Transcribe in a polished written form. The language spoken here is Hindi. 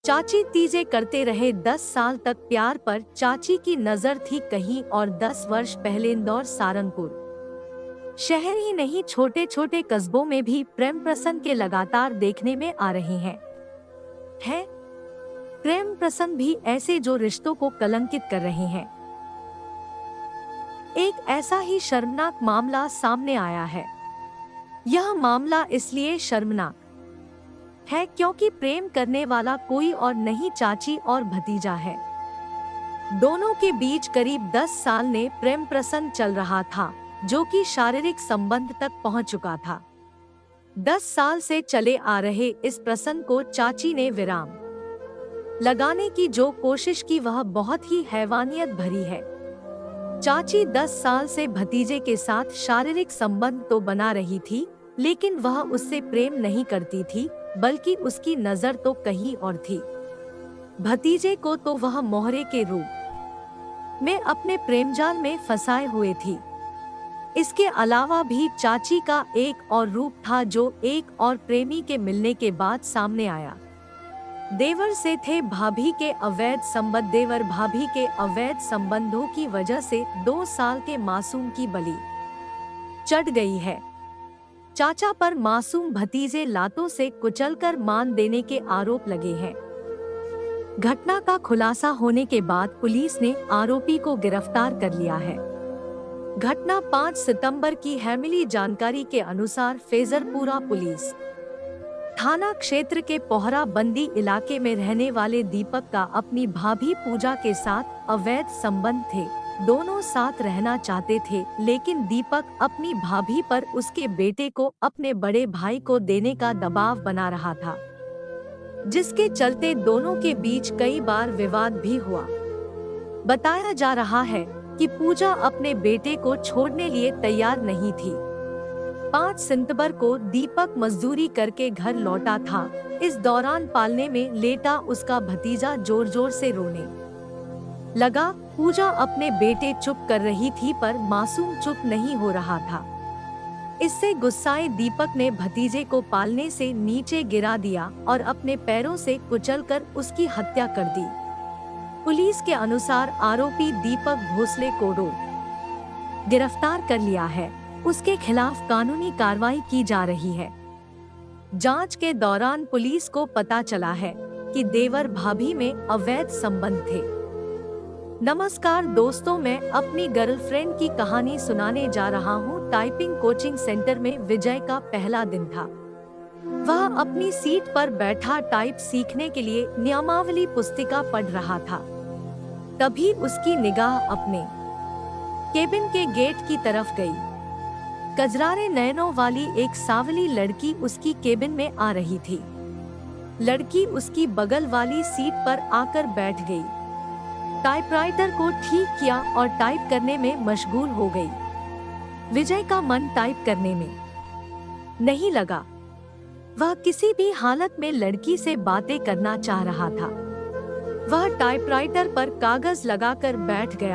चाची तीजे करते रहे 10 साल तक प्यार पर चाची की नजर थी कहीं और 10 वर्ष पहले इंदौर सारंगपुर शहर ही नहीं छोटे छोटे कस्बों में भी प्रेम प्रसंग के लगातार देखने में आ रहे हैं प्रेम प्रसंग भी ऐसे जो रिश्तों को कलंकित कर रहे हैं। एक ऐसा ही शर्मनाक मामला सामने आया है। यह मामला इसलिए शर्मनाक है क्योंकि प्रेम करने वाला कोई और नहीं चाची और भतीजा है। दोनों के बीच करीब 10 साल ने प्रेम प्रसंग चल रहा था जो कि शारीरिक संबंध तक पहुंच चुका था। 10 साल से चले आ रहे इस प्रसंग को चाची ने विराम लगाने की जो कोशिश की वह बहुत ही हैवानियत भरी है। चाची 10 साल से भतीजे के साथ शारीरिक संबंध तो बना रही थी, लेकिन वह उससे प्रेम नहीं करती थी, बल्कि उसकी नजर तो कहीं और थी। भतीजे को तो वह मोहरे के रूप में अपने प्रेमजाल में फंसाए हुए थी। इसके अलावा भी चाची का एक और रूप था जो एक और प्रेमी के मिलने के बाद सामने आया। देवर से थे भाभी के अवैध संबंध। देवर भाभी के अवैध संबंधों की वजह से 2 साल के मासूम की बलि चढ़ गई है। चाचा पर मासूम भतीजे लातों से कुचलकर मान देने के आरोप लगे हैं। घटना का खुलासा होने के बाद पुलिस ने आरोपी को गिरफ्तार कर लिया है। घटना 5 सितंबर की है। मिली जानकारी के अनुसार फैजरपुरा पुलिस थाना क्षेत्र के पोहरा बंदी इलाके में रहने वाले दीपक का अपनी भाभी पूजा के साथ अवैध संबंध थे। दोनों साथ रहना चाहते थे, लेकिन दीपक अपनी भाभी पर उसके बेटे को अपने बड़े भाई को देने का दबाव बना रहा था, जिसके चलते दोनों के बीच कई बार विवाद भी हुआ। बताया जा रहा है कि पूजा अपने बेटे को छोड़ने लिए तैयार नहीं थी। 5 सितंबर को दीपक मजदूरी करके घर लौटा था। इस दौरान पालने में लेटा उसका भतीजा जोर जोर से रोने लगा। पूजा अपने बेटे चुप कर रही थी, पर मासूम चुप नहीं हो रहा था। इससे गुस्साए दीपक ने भतीजे को पालने से नीचे गिरा दिया और अपने पैरों से कुचलकर उसकी हत्या कर दी। पुलिस के अनुसार आरोपी दीपक भोसले को गिरफ्तार कर लिया है। उसके खिलाफ कानूनी कार्रवाई की जा रही है। जांच के दौरान पुलिस को पता चला है कि देवर भाभी में अवैध संबंध थे। नमस्कार दोस्तों, मैं अपनी गर्लफ्रेंड की कहानी सुनाने जा रहा हूँ। टाइपिंग कोचिंग सेंटर में विजय का पहला दिन था। वह अपनी सीट पर बैठा टाइप सीखने के लिए नियमावली पुस्तिका पढ़ रहा था। तभी उसकी निगाह अपने केबिन के गेट की तरफ गई। कजरारे नयनों वाली एक सावली लड़की उसकी केबिन में आ रही थी। लड़की उसकी बगल वाली सीट पर आकर बैठ गई। टाइपराइटर को ठीक किया और टाइप करने में मशगूल हो गई। विजय का मन टाइप करने में नहीं लगा। वह किसी भी हालत में लड़की से बातें करना चाह रहा था। वह टाइपराइटर पर कागज लगाकर बैठ गया।